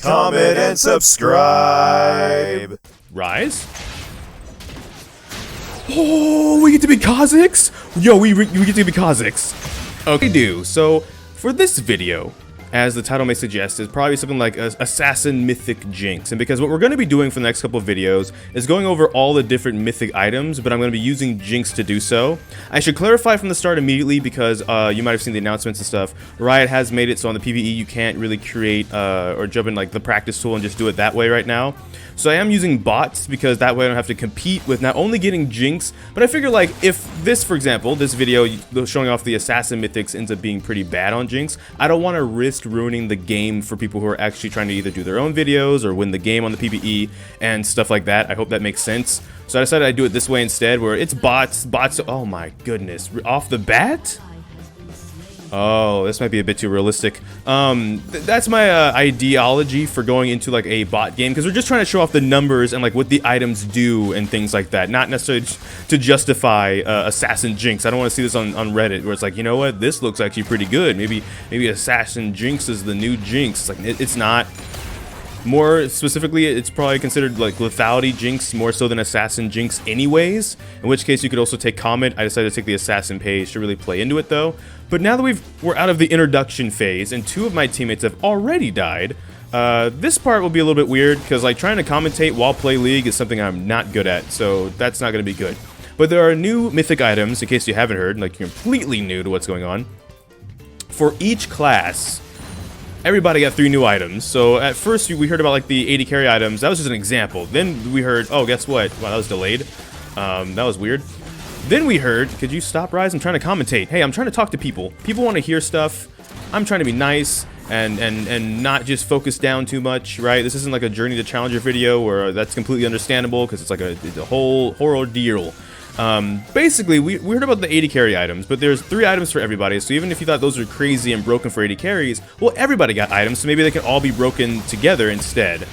comment, and subscribe. Rise? Oh, we get to be Kha'Zix? Yo, we get to be Kha'Zix. Okay, so for this video, as the title may suggest, is probably something like Assassin Mythic Jinx. And because what we're going to be doing for the next couple of videos is going over all the different mythic items, but I'm going to be using Jinx to do so. I should clarify from the start immediately because you might have seen the announcements and stuff. Riot has made it so on the PvE you can't really create or jump in like the practice tool and just do it that way right now. So I am using bots because that way I don't have to compete with not only getting Jinx, but I figure like if this, for example, this video showing off the Assassin Mythics ends up being pretty bad on Jinx, I don't want to risk ruining the game for people who are actually trying to either do their own videos or win the game on the PvE and stuff like that. I hope that makes sense. So I decided I'd do it this way instead, where it's bots. Oh my goodness, off the bat? Oh, this might be a bit too realistic. That's my ideology for going into like a bot game, because we're just trying to show off the numbers and like what the items do and things like that, not necessarily to justify Assassin Jinx. I don't want to see this on Reddit where it's like, you know what, this looks actually pretty good. Maybe Assassin Jinx is the new Jinx. It's like it's not. More specifically, it's probably considered like lethality Jinx more so than Assassin Jinx anyways, in which case you could also take comment. I decided to take the Assassin page to really play into it though. But now that we're out of the introduction phase and two of my teammates have already died, this part will be a little bit weird because like trying to commentate while play League is something I'm not good at, so that's not going to be good. But there are new mythic items, in case you haven't heard, like you're completely new to what's going on. For each class, everybody got 3 new items. So at first we heard about like the 80 carry items. That was just an example. Then we heard, oh, guess what? Wow, that was delayed. That was weird. Then we heard, could you stop, Rise? I'm trying to commentate. Hey, I'm trying to talk to people. People want to hear stuff. I'm trying to be nice and not just focus down too much, right? This isn't like a Journey to Challenger video where that's completely understandable because it's like a whole horror deal. Basically, we heard about the 80 carry items, but there's 3 items for everybody, so even if you thought those were crazy and broken for 80 carries, well, everybody got items, so maybe they can all be broken together instead.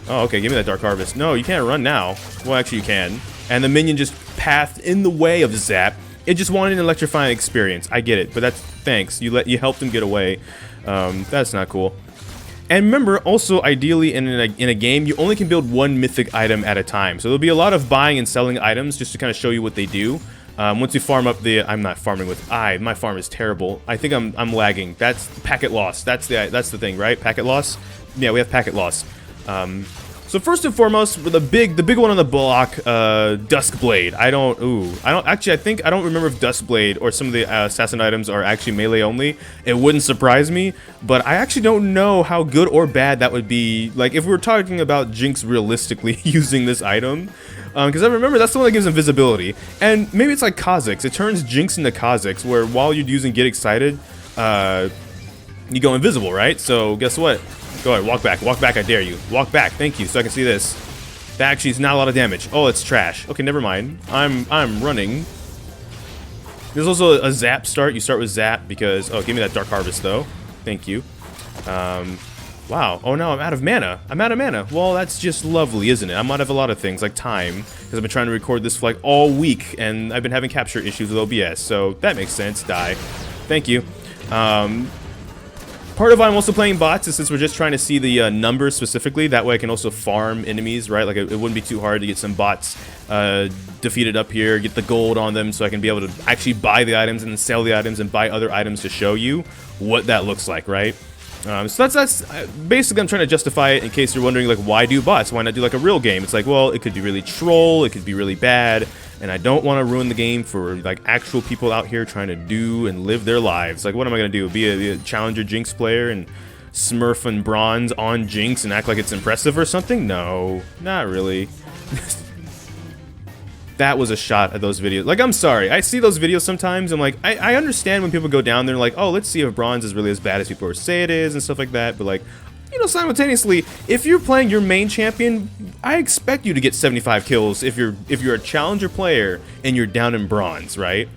Oh, okay, give me that Dark Harvest. No, you can't run now. Well, actually you can. And the minion just pathed in the way of Zap. It just wanted an electrifying experience. I get it, but that's thanks. You helped him get away. That's not cool. And remember, also, ideally, in a game, you only can build 1 mythic item at a time. So there'll be a lot of buying and selling items just to kind of show you what they do. Once you farm up the... I'm not farming with I. My farm is terrible. I think I'm lagging. That's packet loss. That's the thing, right? Packet loss? Yeah, we have packet loss. So first and foremost, the big one on the block, Duskblade. I don't remember if Duskblade or some of the assassin items are actually melee only. It wouldn't surprise me, but I actually don't know how good or bad that would be. Like if we were talking about Jinx realistically using this item, because I remember that's the one that gives invisibility. And maybe it's like Kha'Zix. It turns Jinx into Kha'Zix, where while you're using Get Excited, you go invisible, right? So guess what? Go ahead, walk back, I dare you. Walk back, thank you, so I can see this. That actually is not a lot of damage. Oh, it's trash. Okay, never mind. I'm running. There's also a Zap start. You start with Zap because... Oh, give me that Dark Harvest, though. Thank you. Wow. Oh, no, I'm out of mana. Well, that's just lovely, isn't it? I'm out of a lot of things, like time, because I've been trying to record this for, like, all week, and I've been having capture issues with OBS, so that makes sense. Die. Thank you. Part of why I'm also playing bots is since we're just trying to see the numbers specifically. That way I can also farm enemies, right? Like it wouldn't be too hard to get some bots defeated up here, get the gold on them so I can be able to actually buy the items and then sell the items and buy other items to show you what that looks like, right? So that's basically, I'm trying to justify it in case you're wondering, like, why do bots? Why not do like a real game? It's like, well, it could be really troll, it could be really bad, and I don't want to ruin the game for like actual people out here trying to do and live their lives. Like, what am I gonna do? Be a Challenger Jinx player and smurf and bronze on Jinx and act like it's impressive or something? No, not really. That was a shot at those videos. Like, I'm sorry. I see those videos sometimes. I'm like, I understand when people go down there like, oh, let's see if bronze is really as bad as people say it is and stuff like that. But like, you know, simultaneously, if you're playing your main champion, I expect you to get 75 kills if you're a challenger player and you're down in bronze, right?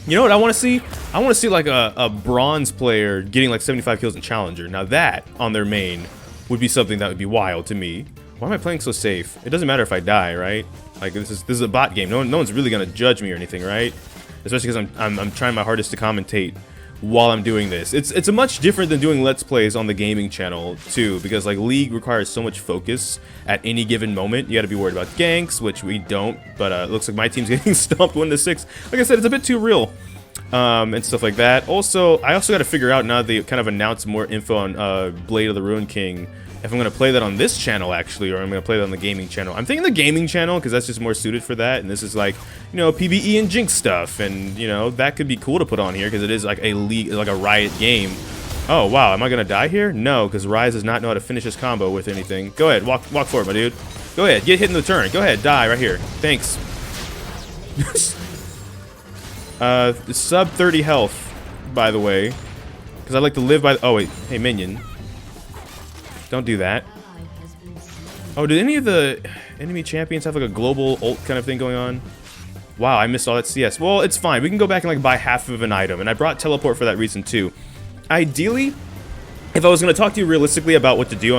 You know what I want to see? I want to see like a bronze player getting like 75 kills in challenger. Now that on their main would be something that would be wild to me. Why am I playing so safe? It doesn't matter if I die, right? Like this is a bot game. No one's really gonna judge me or anything, right? Especially because I'm trying my hardest to commentate while I'm doing this. It's a much different than doing Let's Plays on the gaming channel too, because like League requires so much focus at any given moment. You got to be worried about ganks, which we don't, but it looks like my team's getting stomped 1-6. Like I said, it's a bit too real. And stuff like that. Also, I also got to figure out now that they kind of announced more info on Blade of the Ruined King, if I'm going to play that on this channel actually, or I'm going to play that on the gaming channel. I'm thinking the gaming channel because that's just more suited for that, and this is like, you know, PvE and Jinx stuff, and you know, that could be cool to put on here because it is like a League, like a Riot game. Oh wow, am I going to die here? No, because Ryze does not know how to finish his combo with anything. Go ahead, walk forward, my dude. Go ahead, get hit in the turn. Go ahead, die right here. Thanks. Sub 30 health, by the way, because I like to live by. Oh wait, hey minion, don't do that. Oh, did any of the enemy champions have like a global ult kind of thing going on? Wow, I missed all that CS. Well, it's fine. We can go back and like buy half of an item, and I brought teleport for that reason too. Ideally, if I was going to talk to you realistically about what to do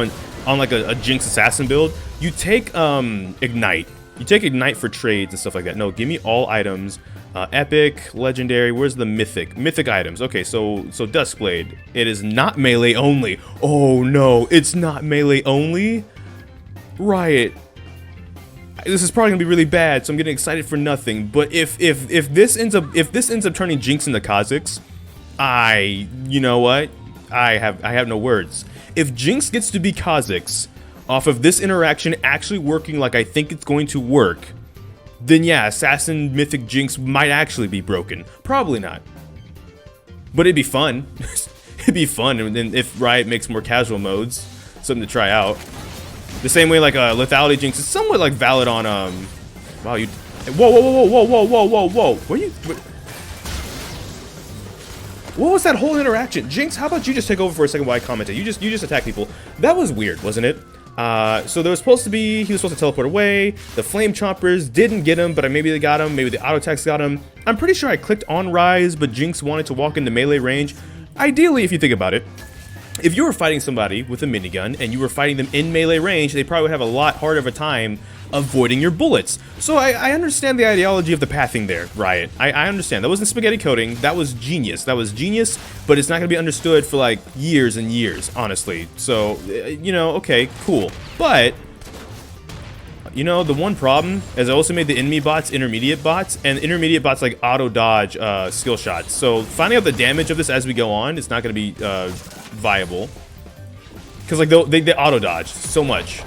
on like a Jinx assassin build, you take ignite. You take ignite for trades and stuff like that. No, give me all items. Epic, legendary, where's the mythic? Mythic items. Okay, so Duskblade. It is not melee only. Oh no, it's not melee only? Riot. This is probably gonna be really bad, so I'm getting excited for nothing. But if this ends up turning Jinx into Kha'Zix, you know what? I have no words. If Jinx gets to be Kha'Zix off of this interaction actually working like I think it's going to work, then yeah, Assassin Mythic Jinx might actually be broken. Probably not. But it'd be fun. It'd be fun, and if Riot makes more casual modes, something to try out. The same way like Lethality Jinx is somewhat like valid on wow, you. Whoa! What was that whole interaction? Jinx, how about you just take over for a second while I commented? You just attack people. That was weird, wasn't it? So there was supposed to be, he was supposed to teleport away. The flame chompers didn't get him, but maybe they got him. Maybe the auto attacks got him. I'm pretty sure I clicked on Ryze, but Jinx wanted to walk into melee range. Ideally, if you think about it, if you were fighting somebody with a minigun and you were fighting them in melee range, they probably would have a lot harder of a time avoiding your bullets. So I understand the ideology of the pathing there, Riot. I understand. That wasn't spaghetti coding. That was genius. That was genius, but it's not going to be understood for like years and years, honestly. So, you know, okay, cool. But, you know, the one problem is I also made the enemy bots intermediate bots, and intermediate bots like auto dodge skill shots. So finding out the damage of this as we go on, it's not going to be viable. Because like they auto dodge so much.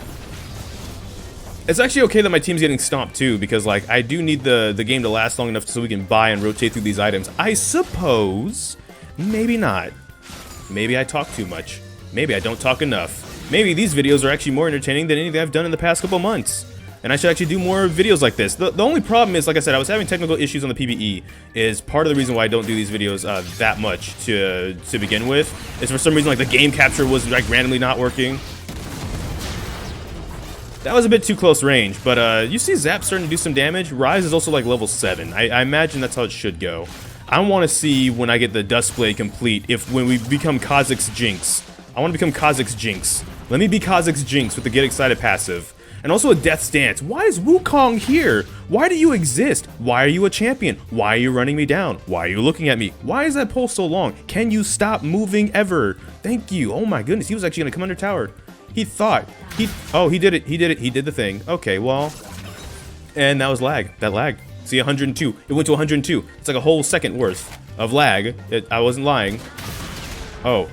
It's actually okay that my team's getting stomped too, because like I do need the game to last long enough so we can buy and rotate through these items. I suppose, maybe not. Maybe I talk too much. Maybe I don't talk enough. Maybe these videos are actually more entertaining than anything I've done in the past couple months. And I should actually do more videos like this. The only problem is, like I said, I was having technical issues on the PvE. Is part of the reason why I don't do these videos that much to begin with. Is for some reason like the game capture was like randomly not working. That was a bit too close range, but you see Zap starting to do some damage. Ryze is also like level 7. I imagine that's how it should go. I want to see when I get the Duskblade complete, when we become Kha'Zix Jinx. I want to become Kha'Zix Jinx. Let me be Kha'Zix Jinx with the Get Excited passive. And also a Death's Dance. Why is Wukong here? Why do you exist? Why are you a champion? Why are you running me down? Why are you looking at me? Why is that pole so long? Can you stop moving ever? Thank you. Oh my goodness, he was actually going to come under tower. He thought. Oh, he did it. He did it. He did the thing. Okay, well. And that was lag. That lagged. See, 102. It went to 102. It's like a whole second worth of lag. I wasn't lying. Oh.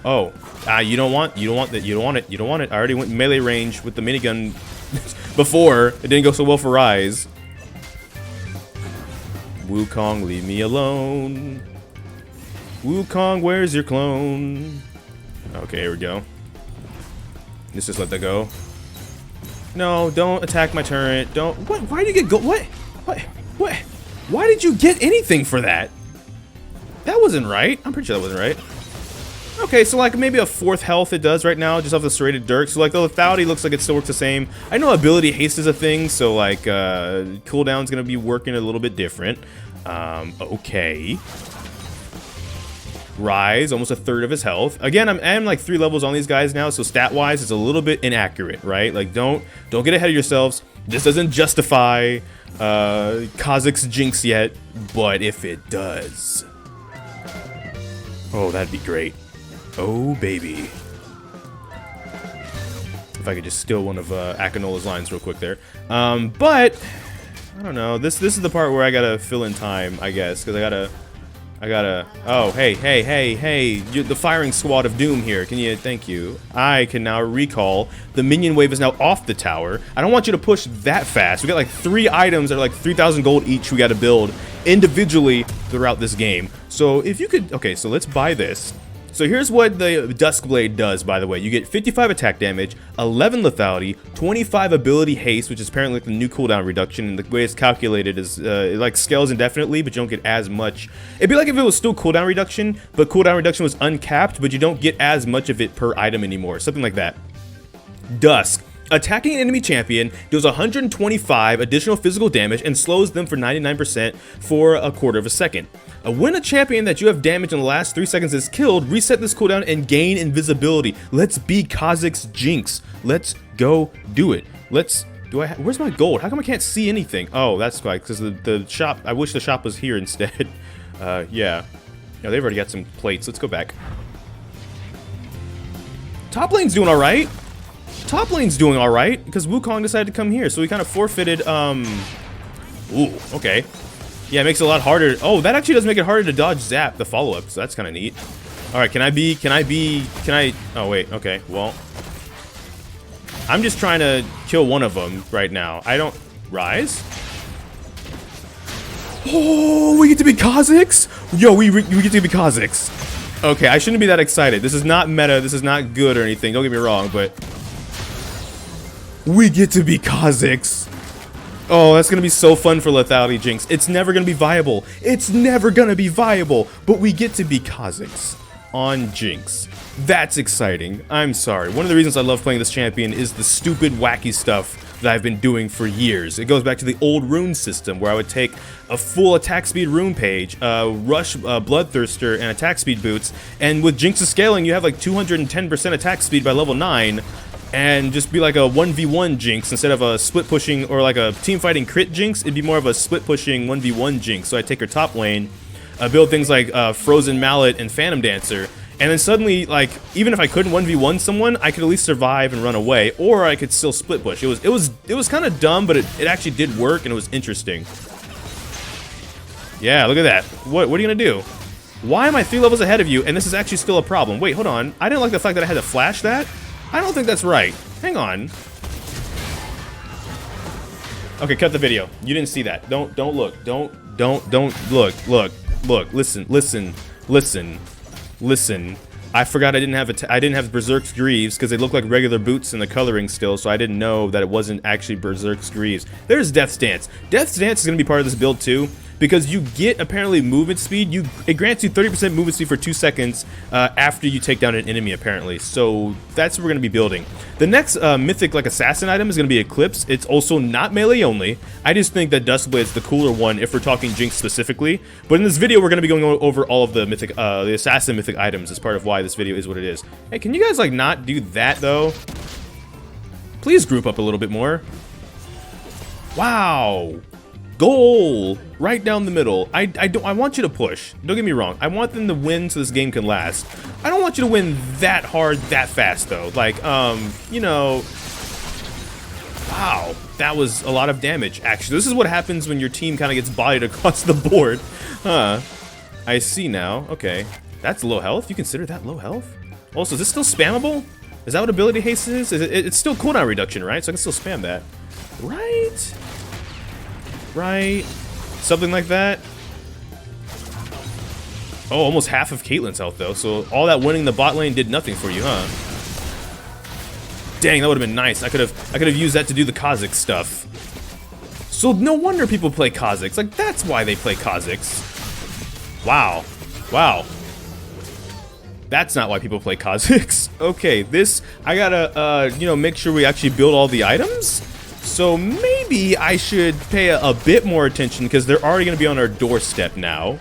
You don't want that. You don't want it. I already went melee range with the minigun before. It didn't go so well for Ryze. Wukong, leave me alone. Wukong, where's your clone? Okay, here we go. Let's just let that go. No, don't attack my turret. Don't. What? Why did you get go? What? Why did you get anything for that? That wasn't right. I'm pretty sure that wasn't right. Okay, so like maybe a 4th health it does right now, just off the serrated dirt. So like the lethality looks like it still works the same. I know ability haste is a thing, so like cooldown's gonna be working a little bit different. Okay. Ryze, almost a 1/3 of his health. Again, I'm like 3 levels on these guys now, so stat-wise, it's a little bit inaccurate, right? Like, don't get ahead of yourselves. This doesn't justify Kha'Zix Jinx yet, but if it does, Oh, that'd be great. Oh, baby. If I could just steal one of Akinola's lines real quick there. But I don't know. This is the part where I gotta fill in time, I guess, because I gotta. Oh, hey! You're the firing squad of doom here. Can you? Thank you. I can now recall. The minion wave is now off the tower. I don't want you to push that fast. We got like 3 items that are like 3,000 gold each. We got to build individually throughout this game. So if you could, okay, so let's buy this. So here's what the Duskblade does, by the way. You get 55 attack damage, 11 lethality, 25 ability haste, which is apparently like the new cooldown reduction, and the way it's calculated is it like scales indefinitely, but you don't get as much. It'd be like if it was still cooldown reduction, but cooldown reduction was uncapped, but you don't get as much of it per item anymore, something like that. Dusk. Attacking an enemy champion deals 125 additional physical damage and slows them for 99% for a quarter of a second. When a champion that you have damaged in the last 3 seconds is killed, reset this cooldown and gain invisibility. Let's be Kha'Zix Jinx. Let's go do it. Where's my gold? How come I can't see anything? Oh, that's why, because the shop, I wish the shop was here instead. Yeah. No, they've already got some plates. Let's go back. Top lane's doing alright. Top lane's doing alright, because Wukong decided to come here, so we kind of forfeited, Ooh, okay. Yeah, it makes it a lot harder. Oh, that actually does make it harder to dodge Zap, the follow-up, so that's kind of neat. Alright, can I... Oh, wait, okay, well... I'm just trying to kill one of them right now. I don't... Rise? Oh, we get to be Kha'Zix? Yo, we get to be Kha'Zix. Okay, I shouldn't be that excited. This is not meta, this is not good or anything, don't get me wrong, but... We get to be Kha'Zix. Oh, that's gonna be so fun for lethality Jinx. It's never gonna be viable. It's never gonna be viable. But we get to be Kha'Zix on Jinx. That's exciting. I'm sorry. One of the reasons I love playing this champion is the stupid, wacky stuff that I've been doing for years. It goes back to the old rune system where I would take a full attack speed rune page, rush bloodthirster, and attack speed boots. And with Jinx's scaling, you have like 210% attack speed by level 9. And just be like a 1v1 Jinx instead of a split pushing or like a team fighting crit Jinx. It'd be more of a split pushing 1v1 Jinx. So I take her top lane, build things like Frozen Mallet and Phantom Dancer, and then suddenly, like, even if I couldn't 1v1 someone, I could at least survive and run away, or I could still split push. It was kind of dumb, but it actually did work and it was interesting. Yeah, look at that. What are you gonna do? Why am I 3 levels ahead of you and this is actually still a problem? Wait, hold on. I didn't like the fact that I had to flash that. I don't think that's right. Hang on. Okay, cut the video. You didn't see that. Don't look. Don't look. Listen. I forgot I didn't have Berserk's Greaves because they look like regular boots in the coloring still, so I didn't know that it wasn't actually Berserk's Greaves. There's Death's Dance. Death's Dance is going to be part of this build too, because you get apparently movement speed. It grants you 30% movement speed for 2 seconds after you take down an enemy apparently. So that's what we're going to be building. The next mythic like assassin item is going to be Eclipse. It's also not melee only. I just think that Duskblade is the cooler one if we're talking Jinx specifically. But in this video we're going to be going over all of the mythic, the assassin mythic items as part of why this video is what it is. Hey, can you guys like not do that though? Please group up a little bit more. Wow. Goal right down the middle. I want you to push. Don't get me wrong. I want them to win so this game can last. I don't want you to win that hard that fast though. Like you know, wow, that was a lot of damage. Actually, this is what happens when your team kind of gets bodied across the board. Huh. I see now. Okay, that's low health. You consider that low health? Also, is this still spammable? Is that what ability haste is? It's still cooldown reduction, right? So I can still spam that, right? Right, something like that. Oh, almost half of Caitlyn's health though, so all that winning the bot lane did nothing for you, huh? Dang, that would have been nice. I could have used that to do the Kha'Zix stuff. So no wonder people play Kha'Zix. Like that's why they play Kha'Zix. Wow, that's not why people play Kha'Zix. Okay, this I gotta you know, make sure we actually build all the items. So maybe I should pay a bit more attention because they're already going to be on our doorstep now.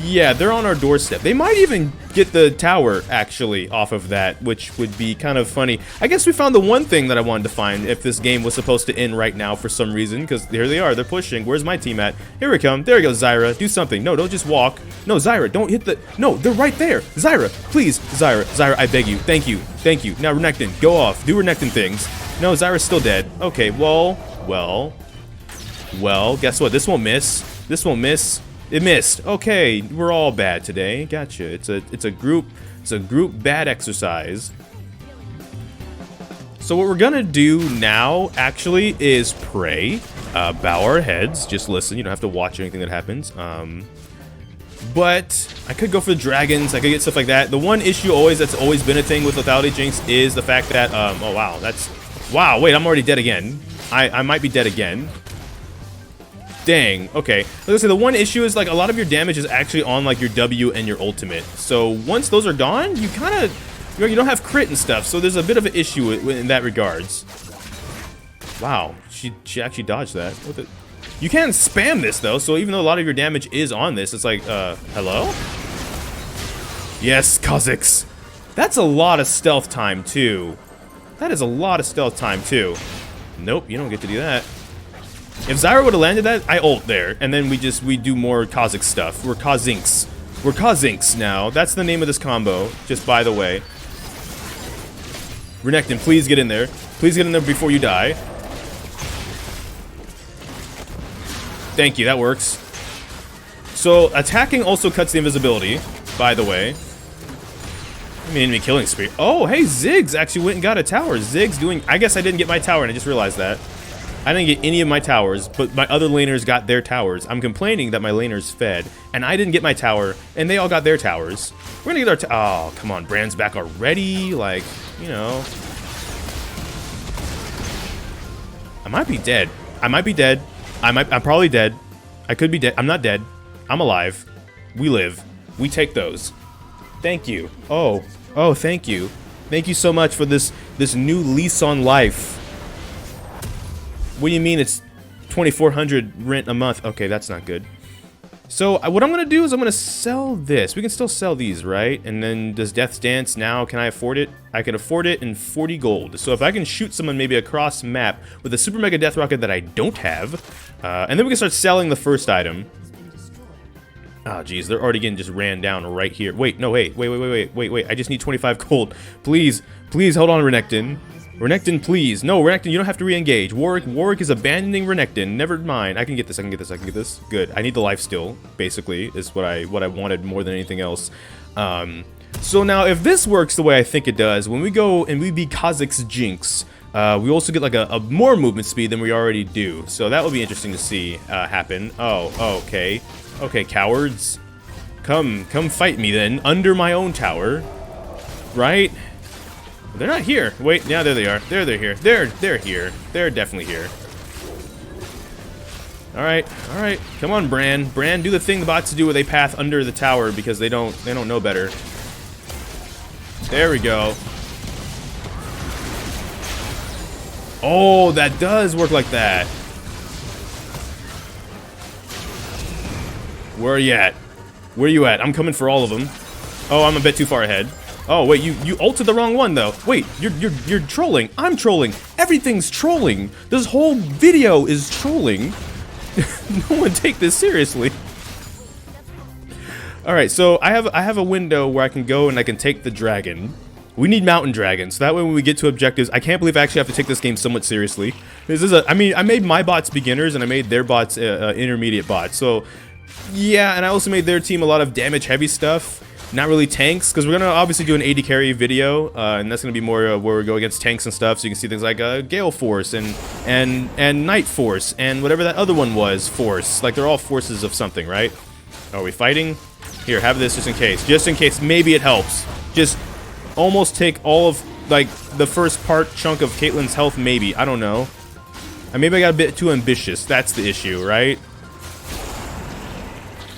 Yeah, they're on our doorstep. They might even get the tower, actually, off of that, which would be kind of funny. I guess we found the one thing that I wanted to find if this game was supposed to end right now for some reason, because here they are. They're pushing. Where's my team at? Here we come. There we go, Zyra. Do something. No, don't just walk. No, Zyra, don't hit the... No, they're right there. Zyra, please. Zyra, I beg you. Thank you. Thank you. Now, Renekton, go off. Do Renekton things. No, Zyra's still dead. Okay, well, guess what? This won't miss. This won't miss. It missed. Okay, we're all bad today. Gotcha. It's a group bad exercise. So what we're gonna do now actually is pray, bow our heads, just listen. You don't have to watch anything that happens. But I could go for the dragons. I could get stuff like that. The one issue that's always been a thing with lethality Jinx is the fact that oh wow, wow. Wait, I'm already dead again. I might be dead again. Dang, okay. Like I say, the one issue is like a lot of your damage is actually on like your W and your ultimate. So once those are gone, you kind of, you don't have crit and stuff. So there's a bit of an issue in that regards. Wow, she actually dodged that. You can spam this though. So even though a lot of your damage is on this, it's like, hello? Yes, Kha'Zix. That's a lot of stealth time too. That is a lot of stealth time too. Nope, you don't get to do that. If Zyra would have landed that, I ult there, and then we do more Kha'Zix stuff. We're Kha'Zix. We're Kha'Zix now. That's the name of this combo, just by the way. Renekton, please get in there. Please get in there before you die. Thank you, that works. So, attacking also cuts the invisibility, by the way. I mean, enemy killing spree. Oh, hey, Ziggs actually went and got a tower. Ziggs doing... I guess I didn't get my tower, and I just realized that. I didn't get any of my towers, but my other laners got their towers. I'm complaining that my laners fed, and I didn't get my tower, and they all got their towers. We're gonna get our oh, come on, Brand's back already? Like, you know. I might be dead. I might be dead. I'm probably dead. I could be dead. I'm not dead. I'm alive. We live. We take those. Thank you. Oh, thank you. Thank you so much for this new lease on life. What do you mean it's 2,400 rent a month? Okay, that's not good. So what I'm gonna do is I'm gonna sell this. We can still sell these, right? And then does Death's Dance now? Can I afford it? I can afford it in 40 gold. So if I can shoot someone maybe across map with a super mega death rocket that I don't have, and then we can start selling the first item. Oh, geez, they're already getting just ran down right here. Wait, no, wait. I just need 25 gold. Please, hold on, Renekton. Renekton, please. No, Renekton, you don't have to re-engage. Warwick is abandoning Renekton. Never mind. I can get this. Good. I need the life steal, basically, is what I wanted more than anything else. So now, if this works the way I think it does, when we go and we be Kha'Zix Jinx, we also get like a more movement speed than we already do. So that would be interesting to see happen. Oh, okay. Okay, cowards. Come fight me then, under my own tower. Right? They're not here. Wait, yeah, there they are. They're here. They're here. They're definitely here. Alright. Come on, Bran. Bran, do the thing the bots do where they path under the tower because they don't know better. There we go. Oh, that does work like that. Where are you at? Where are you at? I'm coming for all of them. Oh, I'm a bit too far ahead. Oh, wait, you ulted the wrong one, though. Wait, you're trolling. I'm trolling. Everything's trolling. This whole video is trolling. No one take this seriously. Alright, so I have a window where I can go and I can take the dragon. We need mountain dragons, so that way when we get to objectives, I can't believe I actually have to take this game somewhat seriously. I mean, I made my bots beginners and I made their bots intermediate bots, so yeah, and I also made their team a lot of damage heavy stuff. Not really tanks, because we're going to obviously do an AD carry video, and that's going to be more where we go against tanks and stuff, so you can see things like Gale Force and Night Force, and whatever that other one was, Force. Like, they're all forces of something, right? Are we fighting? Here, have this just in case. Just in case, maybe it helps. Just almost take all of, like, the first chunk of Caitlyn's health, maybe. I don't know. Maybe I got a bit too ambitious. That's the issue, right?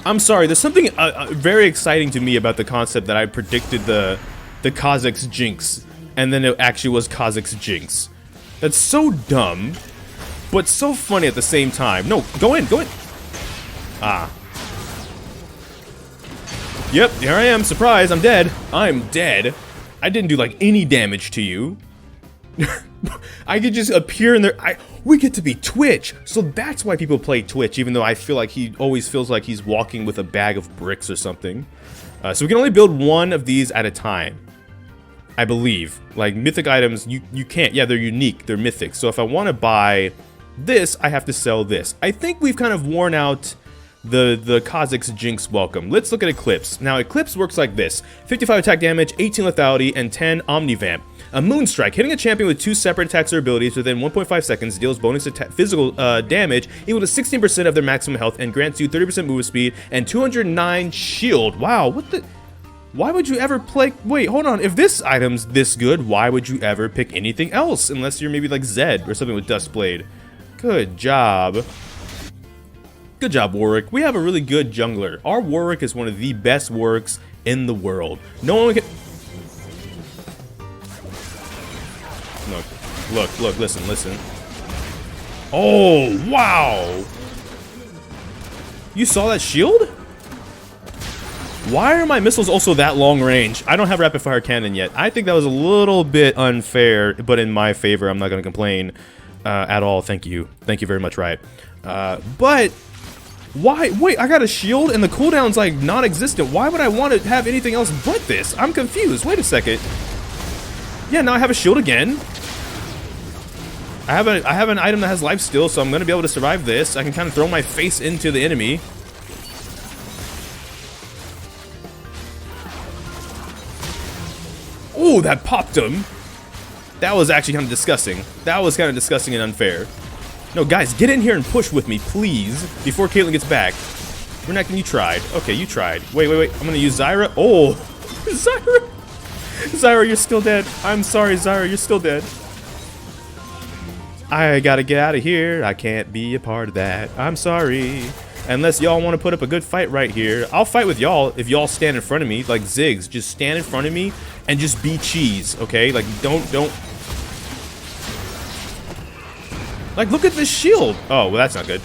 I'm sorry, there's something very exciting to me about the concept that I predicted the Kha'Zix Jinx, and then it actually was Kha'Zix Jinx. That's so dumb, but so funny at the same time. No, go in. Ah. Yep, here I am. Surprise, I'm dead. I'm dead. I didn't do like any damage to you. I could just appear in there. We get to be Twitch. So that's why people play Twitch, even though I feel like he always feels like he's walking with a bag of bricks or something. So we can only build one of these at a time, I believe. Like mythic items, you can't. Yeah, they're unique. They're mythic. So if I want to buy this, I have to sell this. I think we've kind of worn out the Kha'Zix Jinx welcome. Let's look at Eclipse. Now Eclipse works like this: 55 attack damage, 18 lethality, and 10 omnivamp. A Moonstrike, hitting a champion with 2 separate attacks or abilities within 1.5 seconds, deals bonus physical damage equal to 16% of their maximum health and grants you 30% movement speed and 209 shield. Wow, what the? Why would you ever play? Wait, hold on. If this item's this good, why would you ever pick anything else? Unless you're maybe like Zed or something with Duskblade. Good job. Good job, Warwick. We have a really good jungler. Our Warwick is one of the best Warwicks in the world. No one can... Look, listen. Oh, wow. You saw that shield? Why are my missiles also that long range? I don't have rapid fire cannon yet. I think that was a little bit unfair, but in my favor, I'm not going to complain at all. Thank you. Thank you very much, Riot. But... why? Wait, I got a shield and the cooldown's like non-existent. Why would I want to have anything else but this? I'm confused. Wait a second. Yeah, now I have a shield again. I have an item that has life steal, so I'm gonna be able to survive this. I can kind of throw my face into the enemy. Oh, that popped him. That was actually kind of disgusting. That was kind of disgusting and unfair. No, guys, get in here and push with me, please, before Caitlyn gets back. Renekton, you tried. Okay, you tried. Wait. I'm gonna use Zyra. Oh, Zyra. Zyra, you're still dead. I'm sorry, Zyra, you're still dead. I gotta get out of here. I can't be a part of that. I'm sorry. Unless y'all want to put up a good fight right here. I'll fight with y'all if y'all stand in front of me, like Ziggs. Just stand in front of me and just be cheese, okay? Like, don't... Like, look at this shield. Oh, well, that's not good.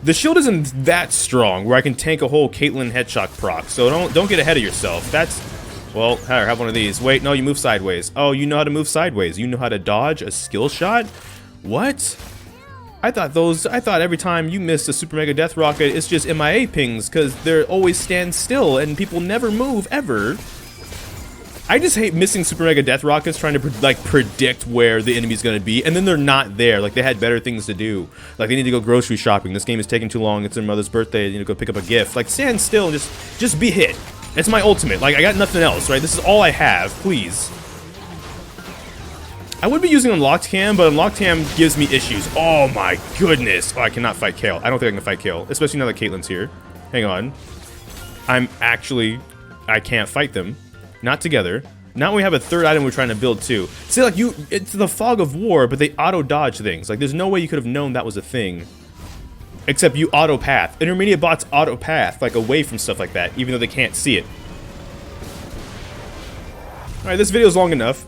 The shield isn't that strong where I can tank a whole Caitlyn headshot proc. So don't get ahead of yourself. That's... Well, here, have one of these. Wait, no, you move sideways. Oh, you know how to move sideways. You know how to dodge a skill shot? What? I thought every time you missed a super mega death rocket, it's just MIA pings because they're always stand still and people never move ever. I just hate missing super mega death rockets trying to like predict where the enemy's gonna be, and then they're not there. Like they had better things to do. Like they need to go grocery shopping. This game is taking too long. It's their mother's birthday. They need to go pick up a gift. Like stand still and just be hit. It's my ultimate. Like I got nothing else, right? This is all I have. Please. I would be using Unlocked Cam, but Unlocked Cam gives me issues. Oh my goodness. Oh, I cannot fight Kale. I don't think I can fight Kale, especially now that Caitlyn's here. Hang on. I can't fight them. Not together. Now we have a third item we're trying to build too. See, like it's the fog of war, but they auto-dodge things. Like there's no way you could have known that was a thing. Except you auto-path. Intermediate bots auto-path, like away from stuff like that, even though they can't see it. Alright, this video's long enough.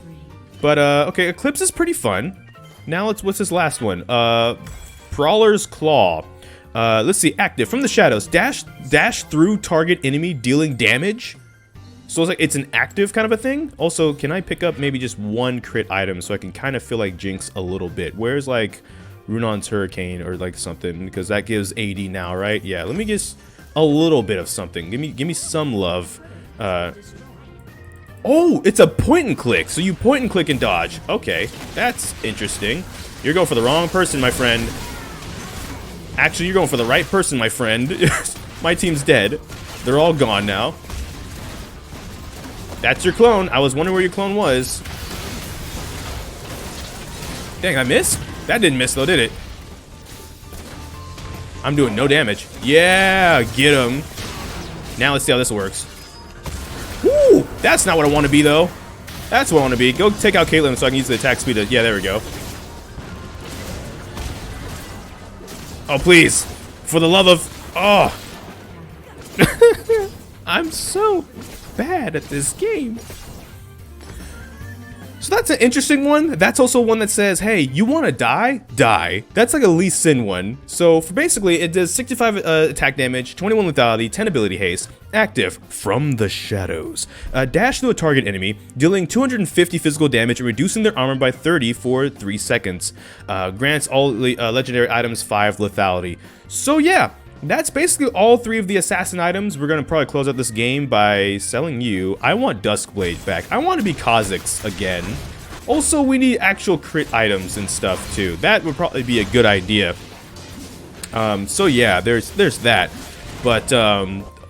But, okay, Eclipse is pretty fun. Now what's this last one? Prowler's Claw. Let's see, active. From the shadows. Dash through target enemy dealing damage. So it's like, it's an active kind of a thing. Also, can I pick up maybe just one crit item so I can kind of feel like Jinx a little bit? Where's like Runon's Hurricane or like something? Because that gives 80 now, right? Yeah, let me get a little bit of something. Give me some love. Oh, it's a point and click. So you point and click and dodge. Okay, that's interesting. You're going for the wrong person, my friend. Actually, you're going for the right person, my friend. My team's dead. They're all gone now. That's your clone. I was wondering where your clone was. Dang, I missed? That didn't miss though, did it? I'm doing no damage. Yeah, get him. Now let's see how this works. Woo! That's not what I want to be though. That's what I want to be. Go take out Caitlyn so I can use the attack speed to... Yeah, there we go. Oh, please. For the love of... Oh. I'm so bad at this game. So that's an interesting one. That's also one that says, hey, you want to die? Die. That's like a Lee Sin one. So for basically, it does 65 attack damage, 21 lethality, 10 ability haste, active from the shadows. Dash to a target enemy, dealing 250 physical damage and reducing their armor by 30 for 3 seconds. Grants all legendary items 5 lethality. So yeah. That's basically all 3 of the assassin items. We're gonna probably close out this game by selling you. I want Duskblade back. I want to be Kha'Zix again. Also, we need actual crit items and stuff too. That would probably be a good idea. So yeah, there's that. But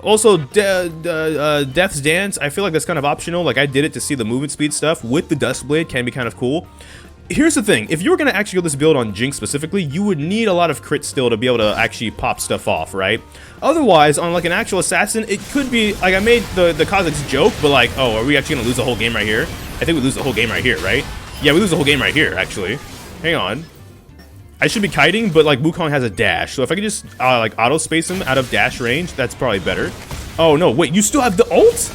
also, Death's Dance, I feel like that's kind of optional. Like, I did it to see the movement speed stuff with the Duskblade, can be kind of cool. Here's the thing, if you were going to actually go this build on Jinx specifically, you would need a lot of crit still to be able to actually pop stuff off, right? Otherwise, on like an actual assassin, it could be, like I made the Kha'Zix joke, but like, oh, are we actually going to lose the whole game right here? I think we lose the whole game right here, right? Yeah, we lose the whole game right here, actually. Hang on. I should be kiting, but like Wukong has a dash, so if I could just like auto space him out of dash range, that's probably better. Oh no, wait, you still have the ult?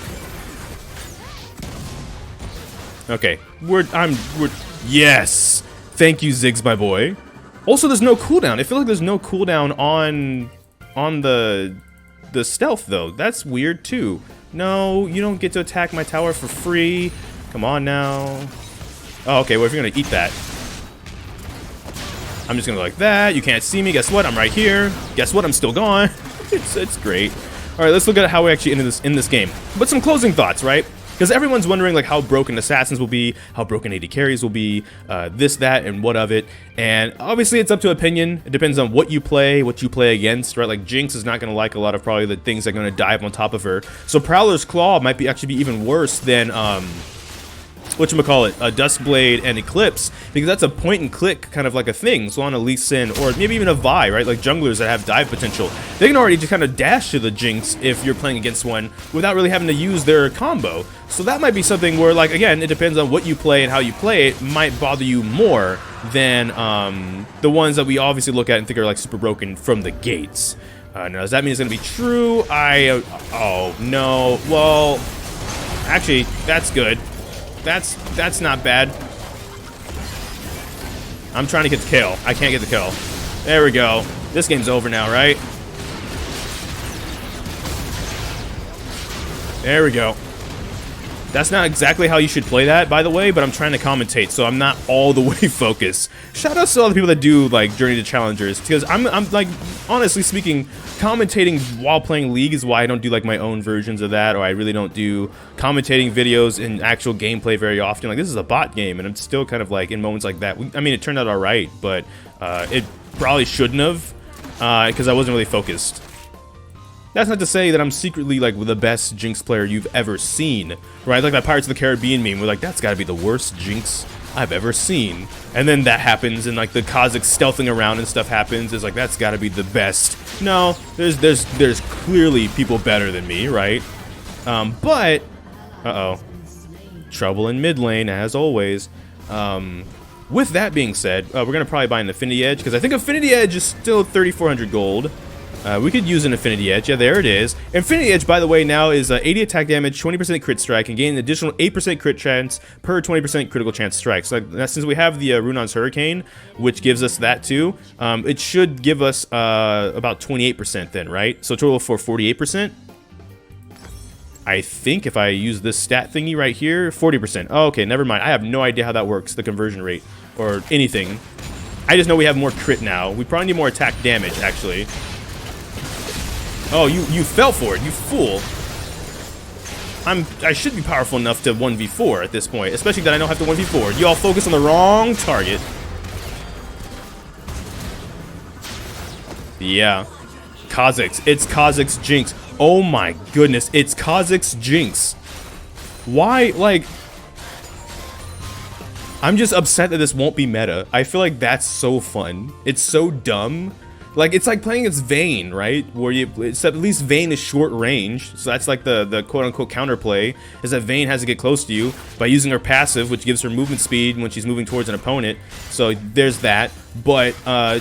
Okay, yes! Thank you, Ziggs, my boy. Also, there's no cooldown. I feel like there's no cooldown on the stealth, though. That's weird, too. No, you don't get to attack my tower for free. Come on, now. Oh, okay, well, if you're gonna eat that. I'm just gonna go like that. You can't see me. Guess what? I'm right here. Guess what? I'm still gone. It's great. All right, let's look at how we actually ended this game. But some closing thoughts, right? Because everyone's wondering like how broken assassins will be, how broken AD carries will be, this, that, and what of it. And obviously it's up to opinion. It depends on what you play against, right? Like Jinx is not going to like a lot of probably the things that are going to dive on top of her. So Prowler's Claw might be actually be even worse than whatchamacallit, Duskblade and Eclipse, because that's a point and click kind of like a thing. So on a Lee Sin, or maybe even a Vi, right? Like junglers that have dive potential, they can already just kind of dash to the Jinx if you're playing against one without really having to use their combo. So that might be something where, like, again, it depends on what you play and how you play it, might bother you more than the ones that we obviously look at and think are like super broken from the gates. Now, does that mean it's going to be true? Oh, no. Well, actually, that's good. That's not bad. I'm trying to get the kill. I can't get the kill. There we go. This game's over now, right? There we go. That's not exactly how you should play that, by the way, but I'm trying to commentate, so I'm not all the way focused. Shout out to all the people that do, like, Journey to Challengers, because I'm like, honestly speaking, commentating while playing League is why I don't do, like, my own versions of that, or I really don't do commentating videos in actual gameplay very often. Like, this is a bot game, and I'm still kind of, like, in moments like that. I mean, it turned out alright, but it probably shouldn't have, because I wasn't really focused. That's not to say that I'm secretly, like, the best Jinx player you've ever seen, right? Like that Pirates of the Caribbean meme, we're like, that's gotta be the worst Jinx I've ever seen. And then that happens, and, like, the Kha'Zix stealthing around and stuff happens. It's like, that's gotta be the best. No, there's clearly people better than me, right? But, trouble in mid lane, as always. With that being said, we're gonna probably buy an Affinity Edge, because I think Affinity Edge is still 3,400 gold. We could use an Affinity Edge. Yeah, there it is. Infinity Edge, by the way, now is 80 attack damage, 20% crit strike, and gain an additional 8% crit chance per 20% critical chance strike. So since we have the Runon's Hurricane, which gives us that too, it should give us about 28% then, right? So total for 48%. I think if I use this stat thingy right here, 40%. Oh, okay, never mind. I have no idea how that works, the conversion rate, or anything. I just know we have more crit now. We probably need more attack damage, actually. Oh, you fell for it, you fool. I should be powerful enough to 1v4 at this point, especially that I don't have to 1v4. You all focus on the wrong target. Yeah. Kha'Zix. It's Kha'Zix Jinx. Oh my goodness, it's Kha'Zix Jinx. Why, like... I'm just upset that this won't be meta. I feel like that's so fun. It's so dumb. Like, it's like playing against Vayne, right? Where except at least Vayne is short range, so that's like the quote-unquote counterplay, is that Vayne has to get close to you by using her passive, which gives her movement speed when she's moving towards an opponent. So there's that. But,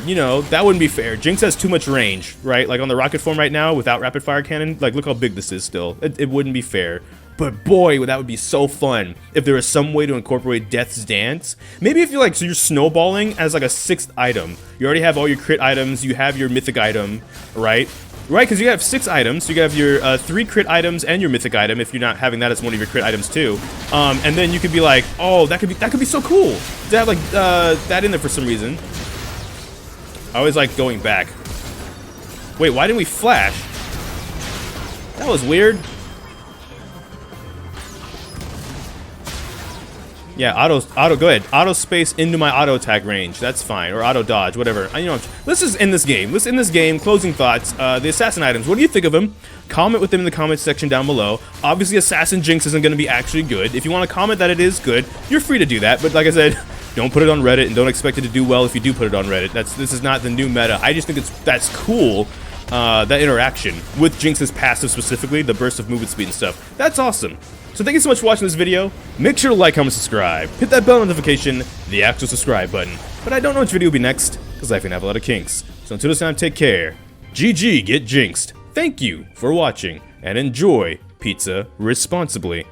you know, that wouldn't be fair. Jinx has too much range, right? Like on the rocket form right now, without rapid fire cannon, like look how big this is still. It wouldn't be fair. But boy, that would be so fun if there was some way to incorporate Death's Dance. Maybe if you're so you're snowballing as like a 6th item. You already have all your crit items, you have your mythic item, right? Right, because you have 6 items, so you have your 3 crit items and your mythic item if you're not having that as one of your crit items too. And then you could be like, oh, that could be so cool to have like that in there for some reason. I always like going back. Wait, why didn't we flash? That was weird. Yeah, auto, go ahead. Auto space into my auto attack range. That's fine. Or auto dodge, whatever. You know, let's just end this game. Let's end this game. Closing thoughts. The assassin items. What do you think of them? Comment with them in the comments section down below. Obviously, Assassin Jinx isn't going to be actually good. If you want to comment that it is good, you're free to do that. But like I said, don't put it on Reddit and don't expect it to do well if you do put it on Reddit. This is not the new meta. I just think that's cool. That interaction with Jinx's passive specifically, the burst of movement speed and stuff. That's awesome. So thank you so much for watching this video. Make sure to like, comment, subscribe. Hit that bell notification, the actual subscribe button. But I don't know which video will be next, because life can have a lot of kinks. So until this time, take care. GG, get jinxed. Thank you for watching, and enjoy pizza responsibly.